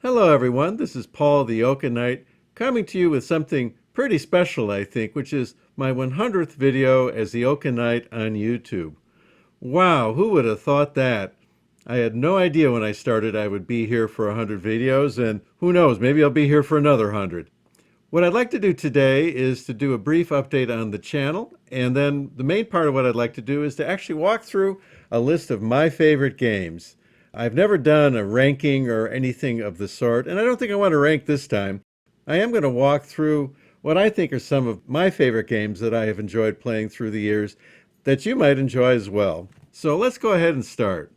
Hello, everyone. This is Paul the Oaken Knight coming to you with something pretty special, I think, which is my 100th video as the Oaken Knight on YouTube. Wow, who would have thought that? I had no idea when I started I would be here for 100 videos, and who knows, maybe I'll be here for another 100. What I'd like to do today is to do a brief update on the channel, and then the main part of what I'd like to do is to actually walk through a list of my favorite games. I've never done a ranking or anything of the sort, and I don't think I want to rank this time. I am going to walk through what I think are some of my favorite games that I have enjoyed playing through the years that you might enjoy as well. So let's go ahead and start.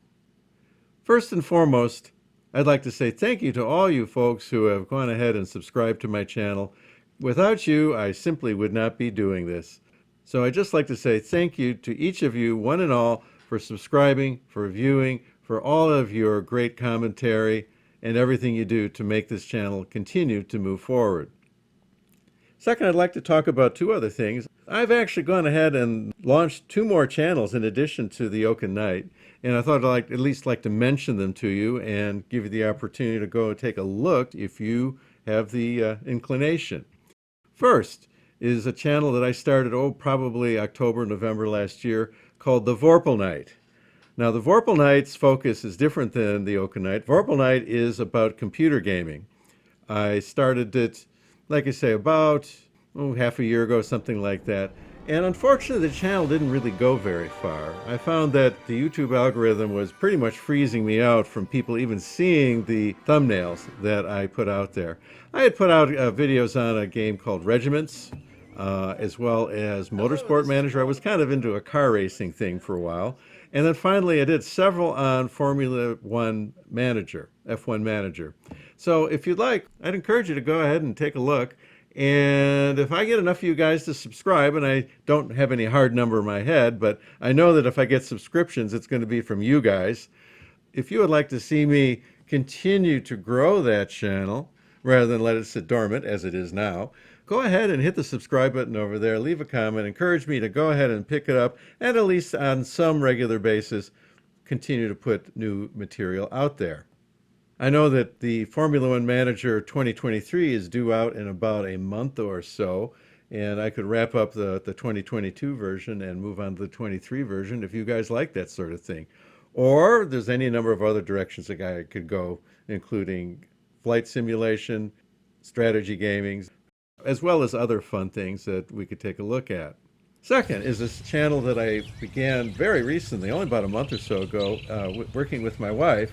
First and foremost, I'd like to say thank you to all you folks who have gone ahead and subscribed to my channel. Without you, I simply would not be doing this. So I'd just like to say thank you to each of you, one and all, for subscribing, for viewing, for all of your great commentary, and everything you do to make this channel continue to move forward. Second, I'd like to talk about two other things. I've actually gone ahead and launched two more channels in addition to the Oaken Knight, and I thought I'd at least like to mention them to you and give you the opportunity to go and take a look if you have the inclination. First is a channel that I started, probably October, November last year, called the Vorpal Knight. Now, the Vorpal Knight's focus is different than the Oaken Knight. Vorpal Knight is about computer gaming. I started it, like I say, about half a year ago, something like that. And unfortunately, the channel didn't really go very far. I found that the YouTube algorithm was pretty much freezing me out from people even seeing the thumbnails that I put out there. I had put out videos on a game called Regiments, as well as Motorsport Manager. I was kind of into a car racing thing for a while. And then finally, I did several on Formula One Manager, F1 Manager. So if you'd like, I'd encourage you to go ahead and take a look. And if I get enough of you guys to subscribe, and I don't have any hard number in my head, but I know that if I get subscriptions, it's going to be from you guys. If you would like to see me continue to grow that channel, rather than let it sit dormant as it is now, go ahead and hit the subscribe button over there, leave a comment, encourage me to go ahead and pick it up, and at least on some regular basis, continue to put new material out there. I know that the Formula One Manager 2023 is due out in about a month or so, and I could wrap up the 2022 version and move on to the 23 version if you guys like that sort of thing. Or there's any number of other directions a guy could go, including flight simulation, strategy gaming, as well as other fun things that we could take a look at. Second is this channel that I began very recently, only about a month or so ago, working with my wife.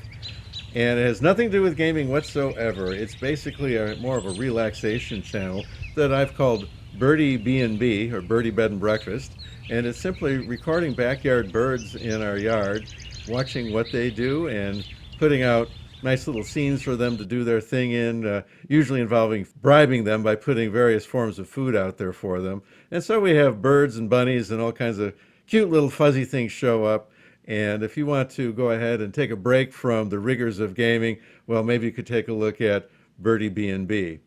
And it has nothing to do with gaming whatsoever. It's basically more of a relaxation channel that I've called Birdie B&B, or Birdie Bed and Breakfast. And it's simply recording backyard birds in our yard, watching what they do, and putting out nice little scenes for them to do their thing in, usually involving bribing them by putting various forms of food out there for them. And so we have birds and bunnies and all kinds of cute little fuzzy things show up. And if you want to go ahead and take a break from the rigors of gaming, well, maybe you could take a look at Birdie B&B.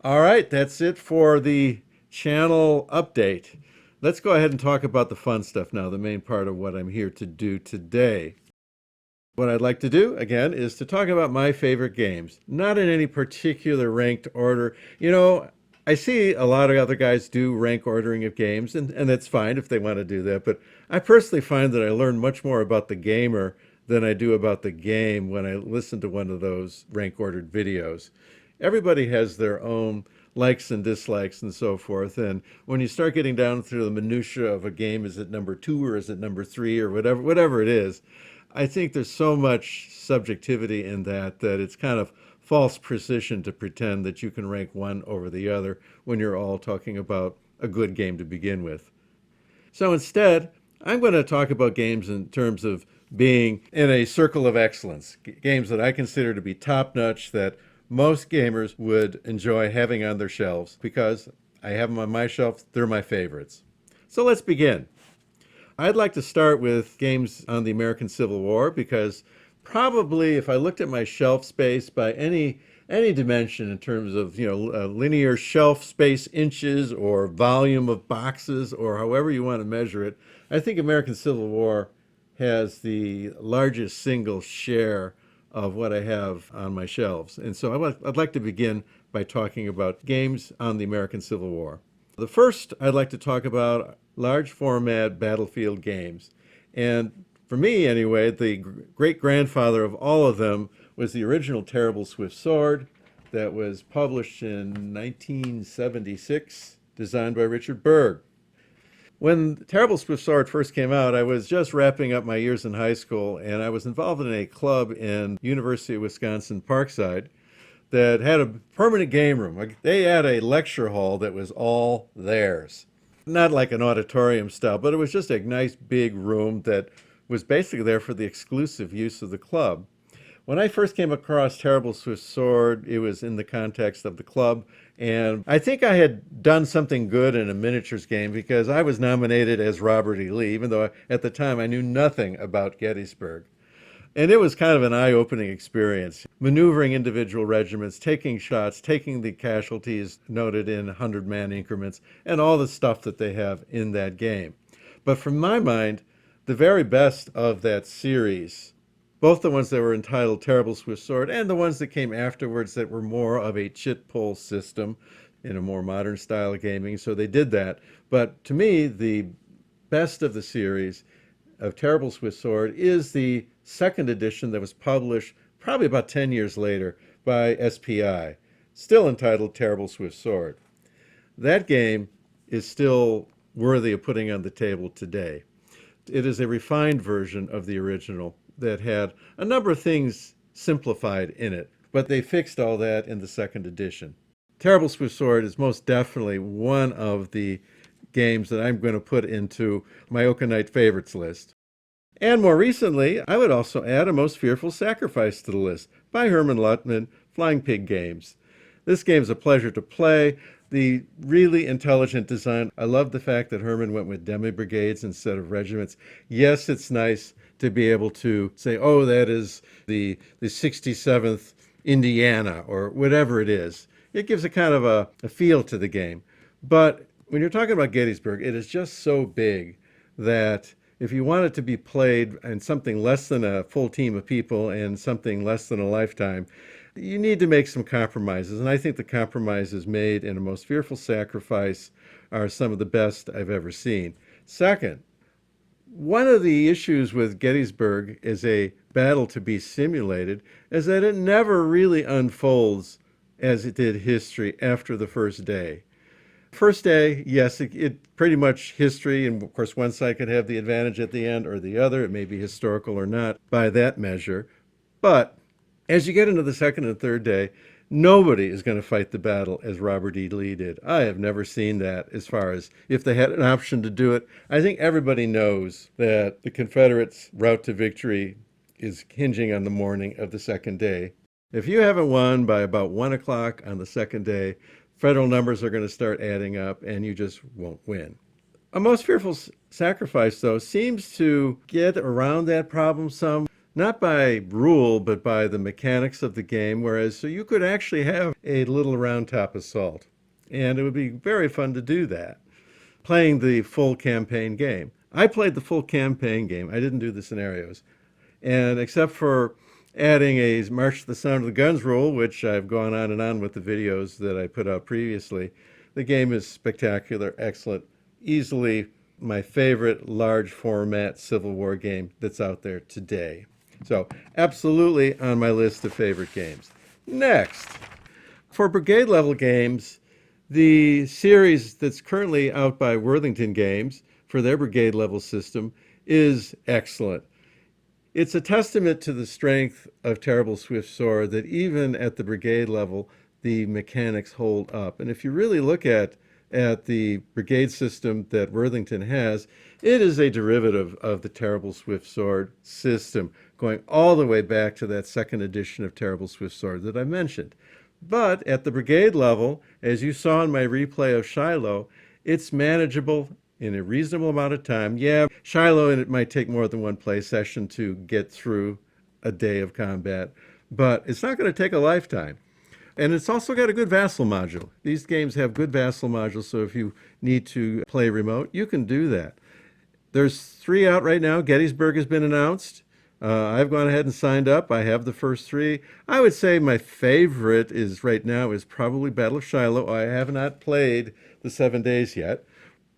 All right, that's it for the channel update. Let's go ahead and talk about the fun stuff now, the main part of what I'm here to do today. What I'd like to do, again, is to talk about my favorite games, not in any particular ranked order. You know, I see a lot of other guys do rank ordering of games, and that's fine if they want to do that. But I personally find that I learn much more about the gamer than I do about the game when I listen to one of those rank ordered videos. Everybody has their own likes and dislikes and so forth. And when you start getting down through the minutia of a game, is it number 2 or is it number 3 or whatever it is, I think there's so much subjectivity in that it's kind of false precision to pretend that you can rank one over the other when you're all talking about a good game to begin with. So instead, I'm going to talk about games in terms of being in a circle of excellence, games that I consider to be top-notch, that most gamers would enjoy having on their shelves because I have them on my shelf. They're my favorites. So let's begin. I'd like to start with games on the American Civil War because probably if I looked at my shelf space by any dimension in terms of, linear shelf space inches or volume of boxes or however you want to measure it, I think American Civil War has the largest single share of what I have on my shelves. And so I'd like to begin by talking about games on the American Civil War. The first I'd like to talk about large format battlefield games. And for me, anyway, the great-grandfather of all of them was the original Terrible Swift Sword that was published in 1976, designed by Richard Berg. When Terrible Swift Sword first came out, I was just wrapping up my years in high school, and I was involved in a club in University of Wisconsin Parkside that had a permanent game room. They had a lecture hall that was all theirs. Not like an auditorium style, but it was just a nice big room that was basically there for the exclusive use of the club. When I first came across Terrible Swift Sword, it was in the context of the club, and I think I had done something good in a miniatures game because I was nominated as Robert E. Lee, even though at the time I knew nothing about Gettysburg. And it was kind of an eye-opening experience, maneuvering individual regiments, taking shots, taking the casualties noted in 100-man increments, and all the stuff that they have in that game. But from my mind, the very best of that series, both the ones that were entitled Terrible Swift Sword and the ones that came afterwards that were more of a chit pull system in a more modern style of gaming, so they did that. But to me, the best of the series of Terrible Swift Sword is the second edition that was published probably about 10 years later by SPI, still entitled Terrible Swift Sword. That game is still worthy of putting on the table today. It is a refined version of the original that had a number of things simplified in it, but they fixed all that in the second edition. Terrible Swift Sword is most definitely one of the games that I'm going to put into my Oaken Knight favorites list. And more recently, I would also add A Most Fearful Sacrifice to the list by Herman Luttman, Flying Pig Games. This game is a pleasure to play. The really intelligent design. I love the fact that Herman went with demi-brigades instead of regiments. Yes, it's nice to be able to say, oh, that is the 67th Indiana, or whatever it is. It gives a kind of a feel to the game. But when you're talking about Gettysburg, it is just so big that if you want it to be played in something less than a full team of people and something less than a lifetime, you need to make some compromises. And I think the compromises made in A Most Fearful Sacrifice are some of the best I've ever seen. Second, one of the issues with Gettysburg as a battle to be simulated is that it never really unfolds as it did history after the first day. First day, yes, it pretty much history, and of course one side could have the advantage at the end or the other. It may be historical or not by that measure. But as you get into the second and third day, nobody is going to fight the battle as Robert E. Lee did. I have never seen that as far as if they had an option to do it. I think everybody knows that the Confederates' route to victory is hinging on the morning of the second day. If you haven't won by about 1 o'clock on the second day, Federal numbers are going to start adding up and you just won't win. A Most Fearful Sacrifice, though, seems to get around that problem some. Not by rule, but by the mechanics of the game, whereas so you could actually have a little round top assault. And it would be very fun to do that, playing the full campaign game. I played the full campaign game. I didn't do the scenarios. And except for adding a March to the Sound of the Guns rule, which I've gone on and on with the videos that I put out previously, the game is spectacular, excellent, easily my favorite large format Civil War game that's out there today. So absolutely on my list of favorite games. Next, for brigade level games, the series that's currently out by Worthington Games for their brigade level system is excellent. It's a testament to the strength of Terrible Swift Sword that even at the brigade level, the mechanics hold up. And if you really look at the brigade system that Worthington has, it is a derivative of the Terrible Swift Sword system, going all the way back to that second edition of Terrible Swift Sword that I mentioned. But at the brigade level, as you saw in my replay of Shiloh, it's manageable in a reasonable amount of time. Yeah, Shiloh, and it might take more than one play session to get through a day of combat, but it's not going to take a lifetime. And it's also got a good vassal module. These games have good vassal modules, so if you need to play remote, you can do that. There's 3 out right now. Gettysburg has been announced. I've gone ahead and signed up. I have the first three. I would say my favorite is right now is probably Battle of Shiloh. I have not played the 7 days yet.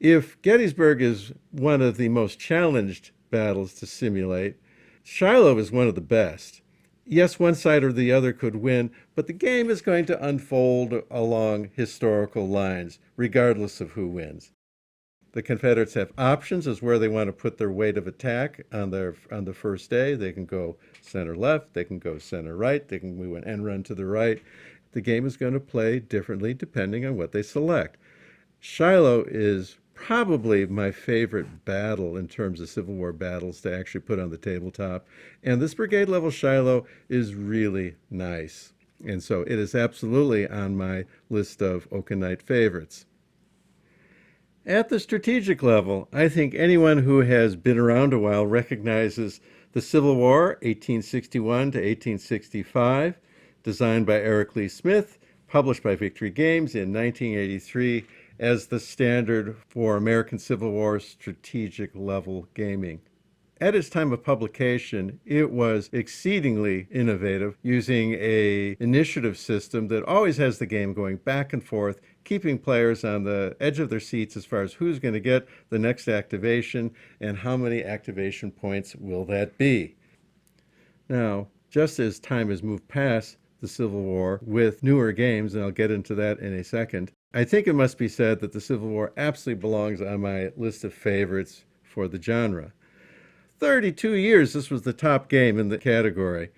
If Gettysburg is one of the most challenged battles to simulate, Shiloh is one of the best. Yes, one side or the other could win, but the game is going to unfold along historical lines, regardless of who wins. The Confederates have options as where they want to put their weight of attack on the first day. They can go center left, they can go center right, they can move an end run to the right. The game is going to play differently depending on what they select. Shiloh is probably my favorite battle in terms of Civil War battles to actually put on the tabletop. And this brigade level Shiloh is really nice. And so it is absolutely on my list of Oaken Knight favorites. At the strategic level, I think anyone who has been around a while recognizes the Civil War, 1861 to 1865, designed by Eric Lee Smith, published by Victory Games in 1983, as the standard for American Civil War strategic level gaming. At its time of publication, it was exceedingly innovative, using an initiative system that always has the game going back and forth, keeping players on the edge of their seats as far as who's going to get the next activation and how many activation points will that be. Now, just as time has moved past the Civil War with newer games, and I'll get into that in a second, I think it must be said that the Civil War absolutely belongs on my list of favorites for the genre. 32 years, this was the top game in the category.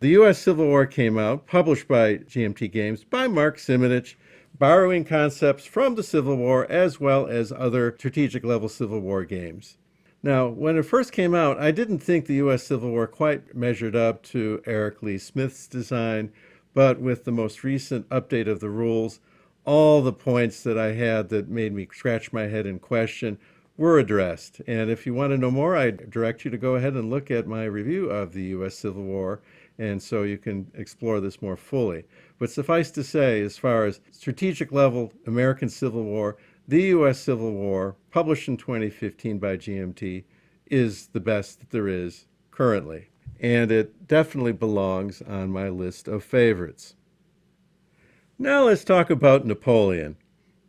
The U.S. Civil War came out, published by GMT Games, by Mark Simonich, borrowing concepts from the Civil War as well as other strategic level Civil War games. Now, when it first came out, I didn't think the U.S. Civil War quite measured up to Eric Lee Smith's design, but with the most recent update of the rules, all the points that I had that made me scratch my head and question were addressed. And if you want to know more, I direct you to go ahead and look at my review of the U.S. Civil War, and so you can explore this more fully. But suffice to say, as far as strategic level American Civil War, the U.S. Civil War, published in 2015 by GMT, is the best that there is currently. And it definitely belongs on my list of favorites. Now let's talk about Napoleon.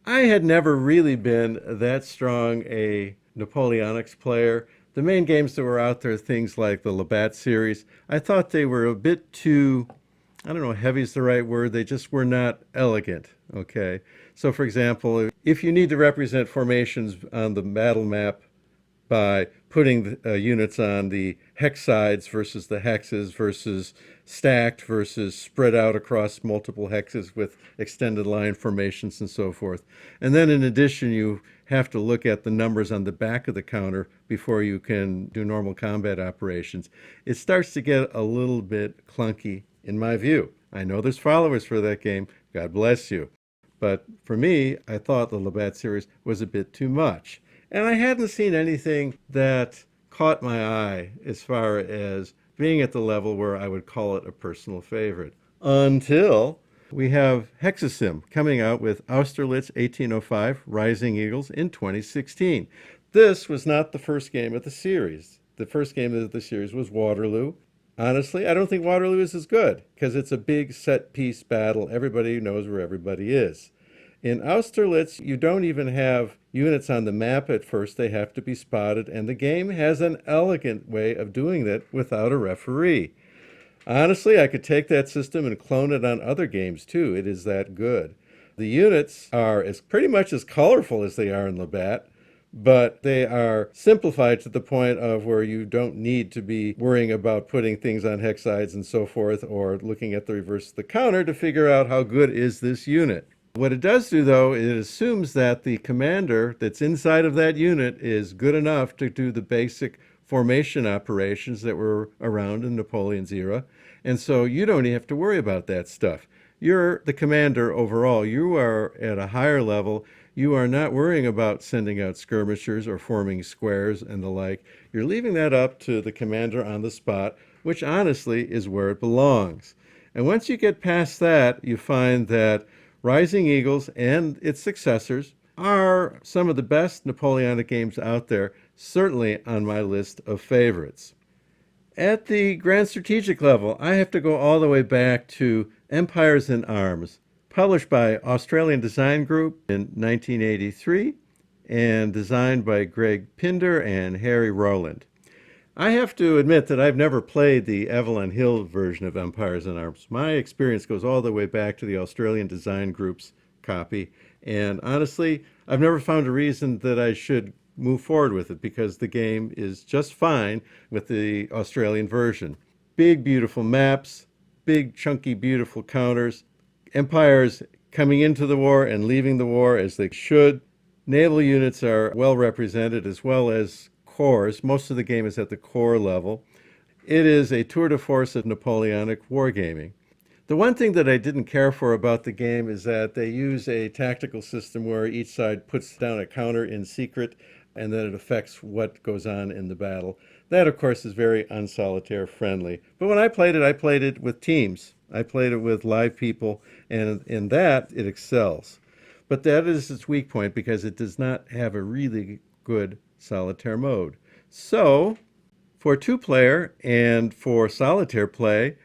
I had never really been that strong a Napoleonics player. The main games that were out there, things like the Labatt series, I thought they were a bit too, I don't know, heavy is the right word. They just were not elegant, okay? So for example, if you need to represent formations on the battle map by putting units on the hex sides versus the hexes versus stacked versus spread out across multiple hexes with extended line formations and so forth. And then in addition, you have to look at the numbers on the back of the counter before you can do normal combat operations. It starts to get a little bit clunky in my view. I know there's followers for that game. God bless you. But for me, I thought the Labatt series was a bit too much. And I hadn't seen anything that caught my eye as far as being at the level where I would call it a personal favorite. Until we have Hexasim coming out with Austerlitz 1805 Rising Eagles in 2016. This was not the first game of the series. The first game of the series was Waterloo. Honestly, I don't think Waterloo is as good because it's a big set-piece battle. Everybody knows where everybody is. In Austerlitz, you don't even have units on the map at first. They have to be spotted, and the game has an elegant way of doing that without a referee. Honestly, I could take that system and clone it on other games too. It is that good. The units are pretty much as colorful as they are in Labatt, but they are simplified to the point of where you don't need to be worrying about putting things on hex sides and so forth, or looking at the reverse of the counter to figure out how good is this unit. What it does do, though, it assumes that the commander that's inside of that unit is good enough to do the basic formation operations that were around in Napoleon's era, and so you don't even have to worry about that stuff. You're the commander overall. You are at a higher level. You are not worrying about sending out skirmishers or forming squares and the like. You're leaving that up to the commander on the spot, which honestly is where it belongs. And once you get past that, you find that Rising Eagles and its successors are some of the best Napoleonic games out there, certainly on my list of favorites. At the Grand Strategic level, I have to go all the way back to Empires in Arms, published by Australian Design Group in 1983 and designed by Greg Pinder and Harry Rowland. I have to admit that I've never played the Avalon Hill version of Empires in Arms. My experience goes all the way back to the Australian Design Group's copy, and honestly, I've never found a reason that I should move forward with it because the game is just fine with the Australian version. Big, beautiful maps, big, chunky, beautiful counters, empires coming into the war and leaving the war as they should. Naval units are well represented as well as corps. Most of the game is at the corps level. It is a tour de force of Napoleonic wargaming. The one thing that I didn't care for about the game is that they use a tactical system where each side puts down a counter in secret and then it affects what goes on in the battle. That, of course, is very unsolitaire friendly. But when I played it with teams. I played it with live people, and in that, it excels. But that is its weak point because it does not have a really good solitaire mode. So, for two-player and for solitaire play,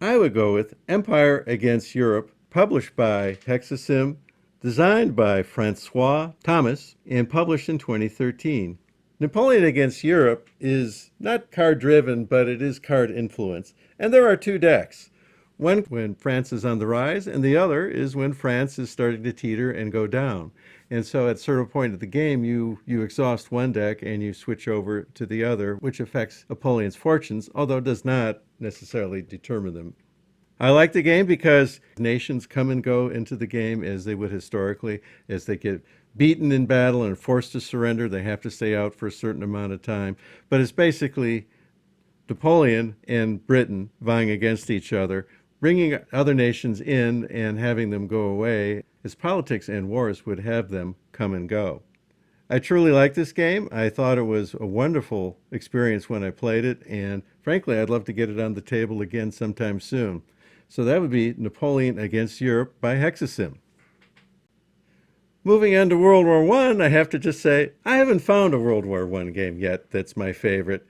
I would go with Empire Against Europe, published by Hexasim, designed by Francois Thomas, and published in 2013. Napoleon Against Europe is not card-driven, but it is card-influenced. And there are two decks. One when France is on the rise, and the other is when France is starting to teeter and go down. And so at a certain point of the game, you exhaust one deck and you switch over to the other, which affects Napoleon's fortunes, although does not necessarily determine them. I like the game because nations come and go into the game as they would historically. As they get beaten in battle and forced to surrender, they have to stay out for a certain amount of time. But it's basically Napoleon and Britain vying against each other, bringing other nations in and having them go away, as politics and wars would have them come and go. I truly like this game. I thought it was a wonderful experience when I played it, and frankly, I'd love to get it on the table again sometime soon. So that would be Napoleon Against Europe by Hexasim. Moving on to World War I have to just say, I haven't found a World War I game yet that's my favorite.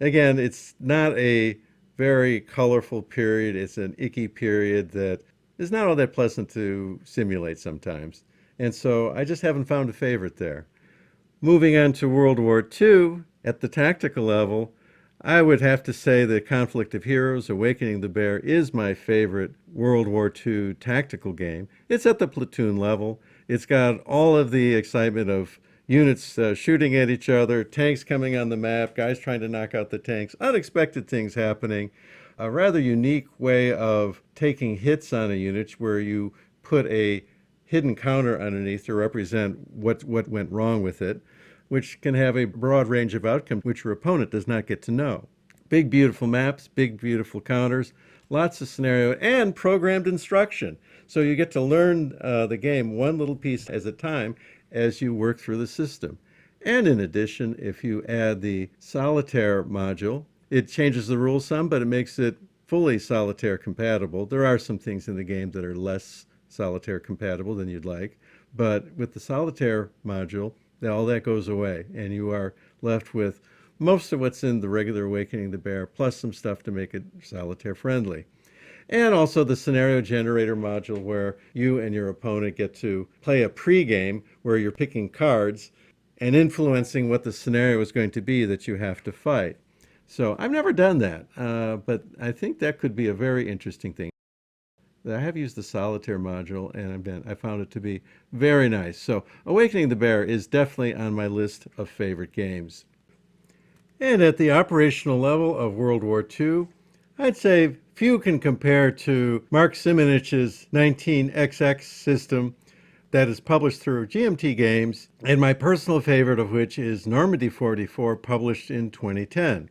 Again, it's not a very colorful period. It's an icky period that is not all that pleasant to simulate sometimes. And so I just haven't found a favorite there. Moving on to World War II, at the tactical level, I would have to say that Conflict of Heroes, Awakening the Bear is my favorite World War II tactical game. It's at the platoon level. It's got all of the excitement of units shooting at each other, tanks coming on the map, guys trying to knock out the tanks, unexpected things happening. A rather unique way of taking hits on a unit where you put a hidden counter underneath to represent what went wrong with it, which can have a broad range of outcomes which your opponent does not get to know. Big, beautiful maps, big, beautiful counters, lots of scenario, and programmed instruction. So you get to learn the game one little piece at a time as you work through the system. And in addition, if you add the solitaire module, it changes the rules some, but it makes it fully solitaire compatible. There are some things in the game that are less solitaire compatible than you'd like, but with the solitaire module, all that goes away, and you are left with most of what's in the regular Awakening the Bear, plus some stuff to make it solitaire friendly. And also the scenario generator module where you and your opponent get to play a pre-game where you're picking cards and influencing what the scenario is going to be that you have to fight. So I've never done that, but I think that could be a very interesting thing. I have used the solitaire module, and I found it to be very nice. So Awakening the Bear is definitely on my list of favorite games. And at the operational level of World War II, I'd say few can compare to Mark Simonich's 19XX system that is published through GMT Games, and my personal favorite of which is Normandy 44, published in 2010.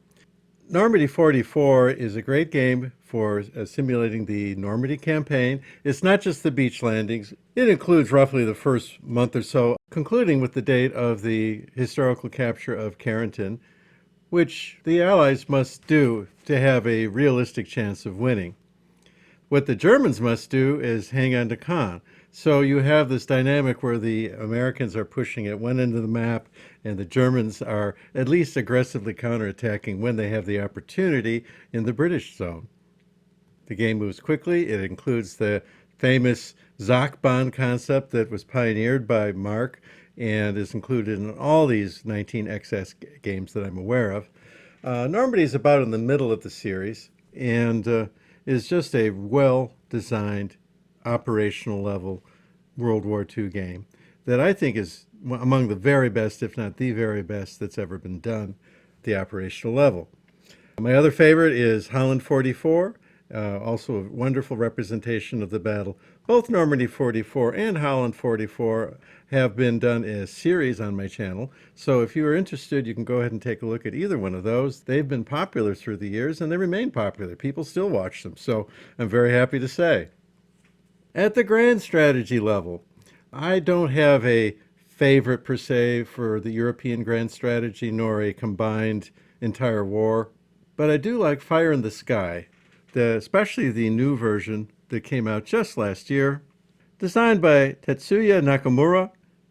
Normandy 44 is a great game for simulating the Normandy campaign. It's not just the beach landings. It includes roughly the first month or so, concluding with the date of the historical capture of Carrington, which the Allies must do to have a realistic chance of winning. What the Germans must do is hang on to Caen. So you have this dynamic where the Americans are pushing at one end of the map and the Germans are at least aggressively counterattacking when they have the opportunity in the British zone. The game moves quickly. It includes the famous Zachbahn concept that was pioneered by Mark and is included in all these 19XS games that I'm aware of. Normandy is about in the middle of the series and is just a well-designed, operational level World War II game that I think is among the very best, if not the very best, that's ever been done at the operational level. My other favorite is Holland 44, also a wonderful representation of the battle. Both Normandy 44 and Holland 44 have been done as series on my channel, so if you are interested, you can go ahead and take a look at either one of those. They've been popular through the years, and they remain popular. People still watch them, so I'm very happy to say. At the grand strategy level, I don't have a favorite per se for the European grand strategy, nor a combined entire war. But I do like Fire in the Sky, especially the new version that came out just last year, designed by Tetsuya Nakamura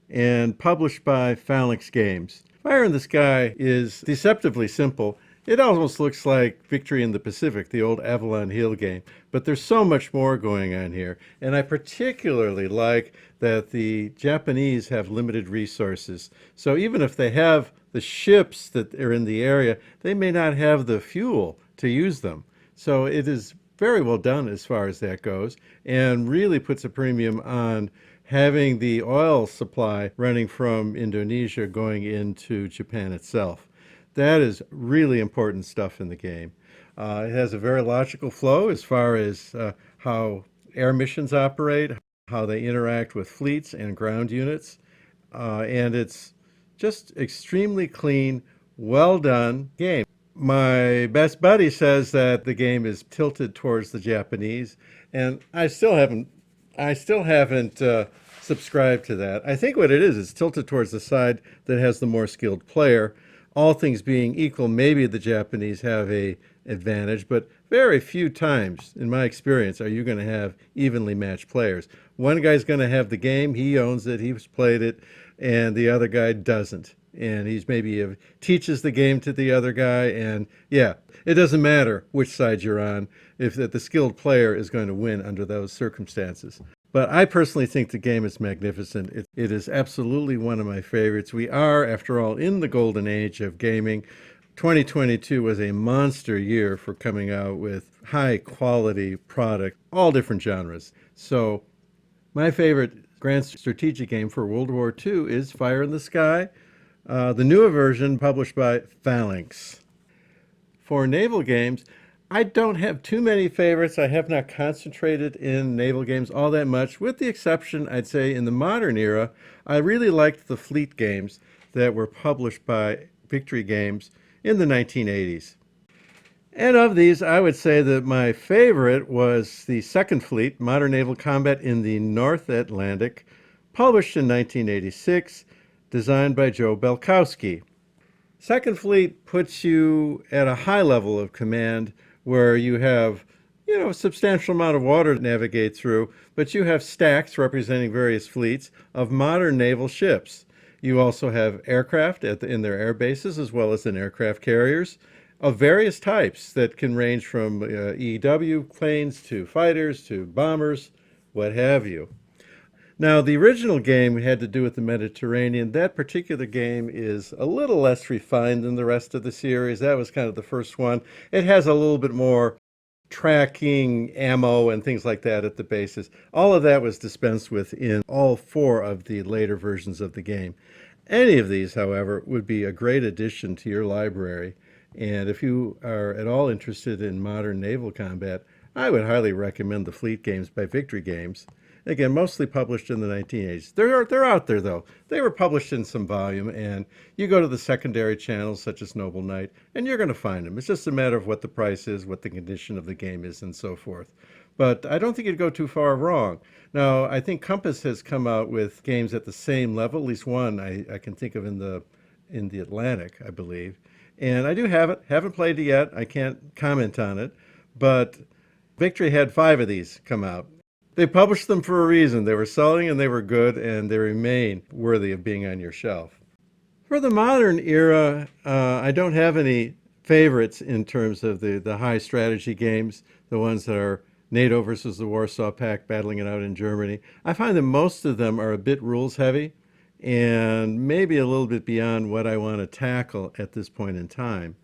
and published by Phalanx Games. Fire in the Sky is deceptively simple. It almost looks like Victory in the Pacific, the old Avalon Hill game, but there's so much more going on here. And I particularly like that the Japanese have limited resources. So even if they have the ships that are in the area, they may not have the fuel to use them. So it is very well done as far as that goes, and really puts a premium on having the oil supply running from Indonesia going into Japan itself. That is really important stuff in the game. It has a very logical flow as far as how air missions operate, how they interact with fleets and ground units, and it's just extremely clean, well done game. My best buddy says that the game is tilted towards the Japanese, and I still haven't subscribed to that. I think what it is, it's tilted towards the side that has the more skilled player. All things being equal, maybe the Japanese have a advantage, but very few times, in my experience, are you going to have evenly matched players. One guy's going to have the game, he owns it, he's played it, and the other guy doesn't. And he's maybe teaches the game to the other guy, and yeah, it doesn't matter which side you're on if the skilled player is going to win under those circumstances. But I personally think the game is magnificent. It is absolutely one of my favorites. We are, after all, in the golden age of gaming. 2022 was a monster year for coming out with high-quality product, all different genres. So my favorite grand strategic game for World War II is Fire in the Sky, the newer version published by Phalanx. For naval games, I don't have too many favorites. I have not concentrated in naval games all that much, with the exception, I'd say, in the modern era, I really liked the fleet games that were published by Victory Games in the 1980s. And of these, I would say that my favorite was the Second Fleet, Modern Naval Combat in the North Atlantic, published in 1986, designed by Joe Belkowski. Second Fleet puts you at a high level of command where you have, a substantial amount of water to navigate through, but you have stacks representing various fleets of modern naval ships. You also have aircraft in their air bases as well as in aircraft carriers of various types that can range from EW planes to fighters to bombers, what have you. Now, the original game had to do with the Mediterranean. That particular game is a little less refined than the rest of the series. That was kind of the first one. It has a little bit more tracking, ammo, and things like that at the bases. All of that was dispensed with in all four of the later versions of the game. Any of these, however, would be a great addition to your library. And if you are at all interested in modern naval combat, I would highly recommend the Fleet games by Victory Games. Again, mostly published in the 1980s. They're out there, though. They were published in some volume, and you go to the secondary channels, such as Naval Knight, and you're going to find them. It's just a matter of what the price is, what the condition of the game is, and so forth. But I don't think you'd go too far wrong. Now, I think Compass has come out with games at the same level, at least one I can think of in the Atlantic, I believe. And I do have it. Haven't played it yet. I can't comment on it. But Victory had 5 of these come out. They published them for a reason. They were selling and they were good, and they remain worthy of being on your shelf. For the modern era, I don't have any favorites in terms of the high strategy games, the ones that are NATO versus the Warsaw Pact battling it out in Germany. I find that most of them are a bit rules heavy and maybe a little bit beyond what I want to tackle at this point in time.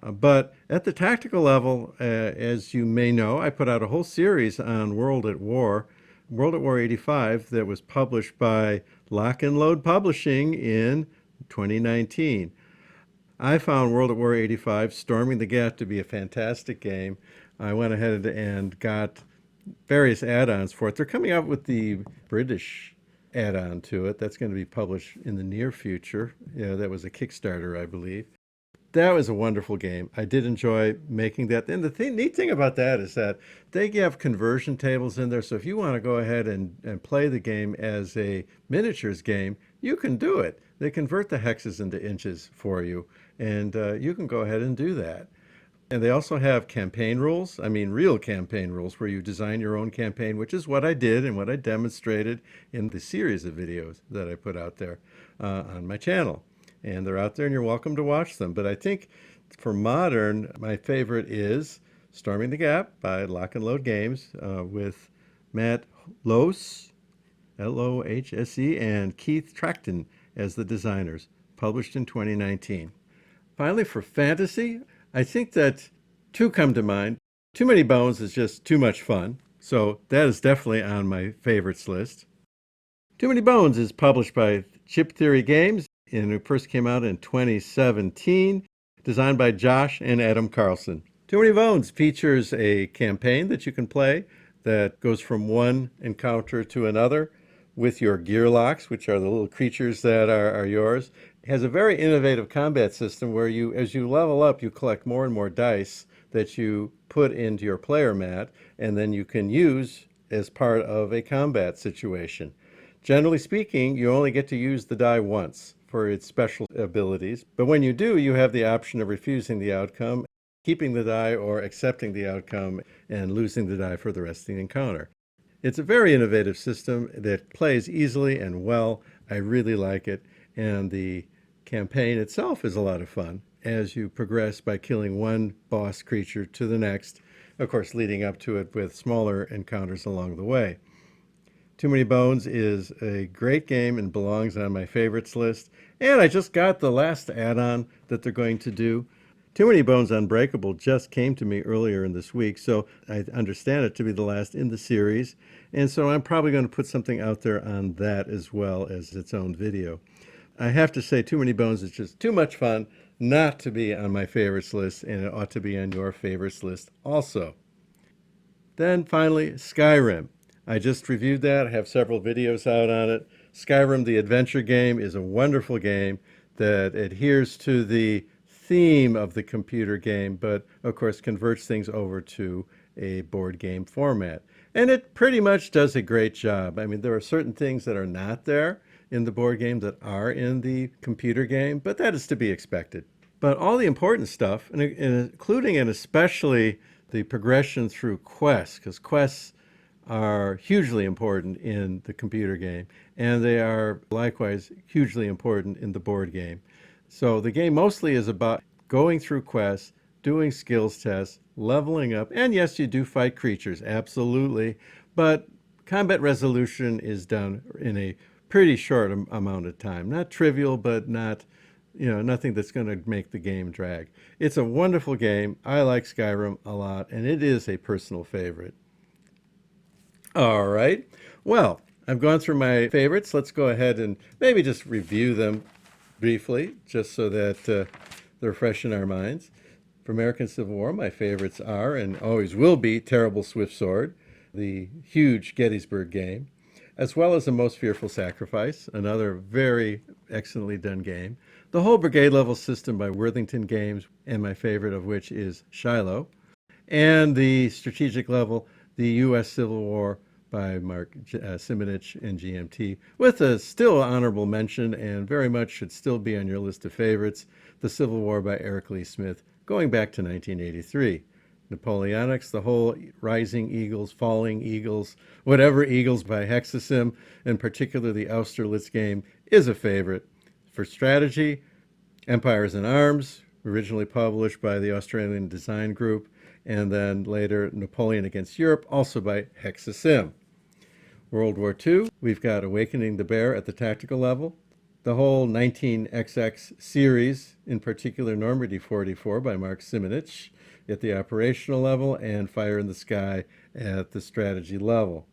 But at the tactical level, as you may know, I put out a whole series on World at War 85, that was published by Lock and Load Publishing in 2019. I found World at War 85, Storming the Gap, to be a fantastic game. I went ahead and got various add-ons for it. They're coming out with the British add-on to it. That's going to be published in the near future. Yeah, that was a Kickstarter, I believe. That was a wonderful game. I did enjoy making that. And the neat thing about that is that they have conversion tables in there. So if you want to go ahead and play the game as a miniatures game, you can do it. They convert the hexes into inches for you, and you can go ahead and do that. And they also have campaign rules. I mean, real campaign rules where you design your own campaign, which is what I did and what I demonstrated in the series of videos that I put out there on my channel. And they're out there and you're welcome to watch them. But I think for modern, my favorite is Storming the Gap by Lock and Load Games with Matt Lohse, Lohse, and Keith Trachton as the designers, published in 2019. Finally, for fantasy, I think that two come to mind. Too Many Bones is just too much fun, so that is definitely on my favorites list. Too Many Bones is published by Chip Theory Games, and it first came out in 2017, designed by Josh and Adam Carlson. Too Many Bones features a campaign that you can play that goes from one encounter to another with your gear locks, which are the little creatures that are yours. It has a very innovative combat system where you, as you level up, you collect more and more dice that you put into your player mat, and then you can use as part of a combat situation. Generally speaking, you only get to use the die once for its special abilities, but when you do, you have the option of refusing the outcome, keeping the die, or accepting the outcome and losing the die for the rest of the encounter. It's a very innovative system that plays easily and well. I really like it, and the campaign itself is a lot of fun as you progress by killing one boss creature to the next, of course leading up to it with smaller encounters along the way. Too Many Bones is a great game and belongs on my favorites list, and I just got the last add-on that they're going to do. Too Many Bones Unbreakable just came to me earlier in this week, so I understand it to be the last in the series, and so I'm probably going to put something out there on that as well as its own video. I have to say, Too Many Bones is just too much fun not to be on my favorites list, and it ought to be on your favorites list also. Then finally, Skyrim. I just reviewed that. I have several videos out on it. Skyrim, the adventure game, is a wonderful game that adheres to the theme of the computer game, but of course converts things over to a board game format. And it pretty much does a great job. I mean, there are certain things that are not there in the board game that are in the computer game, but that is to be expected. But all the important stuff, including and especially the progression through quests, because quests are hugely important in the computer game, and they are likewise hugely important in the board game. So the game mostly is about going through quests, doing skills tests, leveling up, and yes, you do fight creatures, absolutely, but combat resolution is done in a pretty short amount of time. Not trivial, but not, nothing that's going to make the game drag. It's a wonderful game. I like Skyrim a lot, and it is a personal favorite. All right. Well, I've gone through my favorites. Let's go ahead and maybe just review them briefly, just so that they're fresh in our minds. For American Civil War, my favorites are, and always will be, Terrible Swift Sword, the huge Gettysburg game, as well as The Most Fearful Sacrifice, another very excellently done game. The whole brigade level system by Worthington Games, and my favorite of which is Shiloh. And the strategic level, the U.S. Civil War by Mark Simonich and GMT, with a still honorable mention and very much should still be on your list of favorites, The Civil War by Eric Lee Smith, going back to 1983. Napoleonics, the whole Rising Eagles, Falling Eagles, whatever Eagles by Hexasim, in particular the Austerlitz game, is a favorite. For strategy, Empires in Arms, originally published by the Australian Design Group, and then later Napoleon Against Europe, also by Hexasim. World War II, we've got Awakening the Bear at the tactical level, the whole 19XX series, in particular Normandy 44 by Mark Simonich at the operational level, and Fire in the Sky at the strategy level.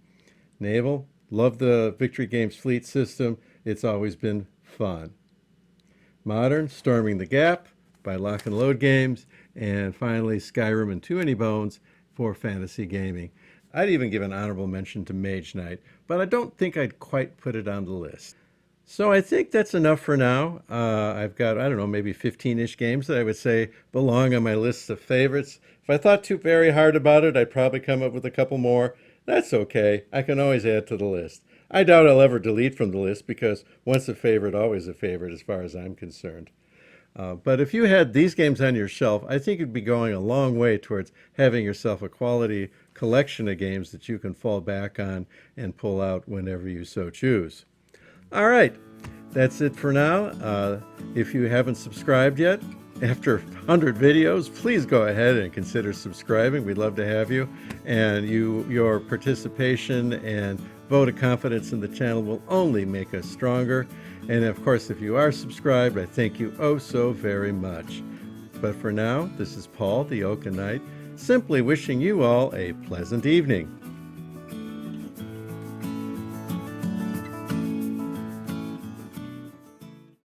Naval, love the Victory Games fleet system. It's always been fun. Modern, Storming the Gap by Lock and Load Games, and finally Skyrim and Too Many Bones for fantasy gaming. I'd even give an honorable mention to Mage Knight, but I don't think I'd quite put it on the list. So I think that's enough for now. I've got, I don't know, maybe 15-ish games that I would say belong on my list of favorites. If I thought too very hard about it, I'd probably come up with a couple more. That's okay. I can always add to the list. I doubt I'll ever delete from the list because once a favorite, always a favorite as far as I'm concerned. But if you had these games on your shelf, I think you'd be going a long way towards having yourself a quality collection of games that you can fall back on and pull out whenever you so choose. All right, that's it for now. If you haven't subscribed yet, after 100 videos, please go ahead and consider subscribing. We'd love to have you. And your participation and vote of confidence in the channel will only make us stronger. And of course, if you are subscribed, I thank you oh so very much. But for now, this is Paul, the Oaken Knight, simply wishing you all a pleasant evening.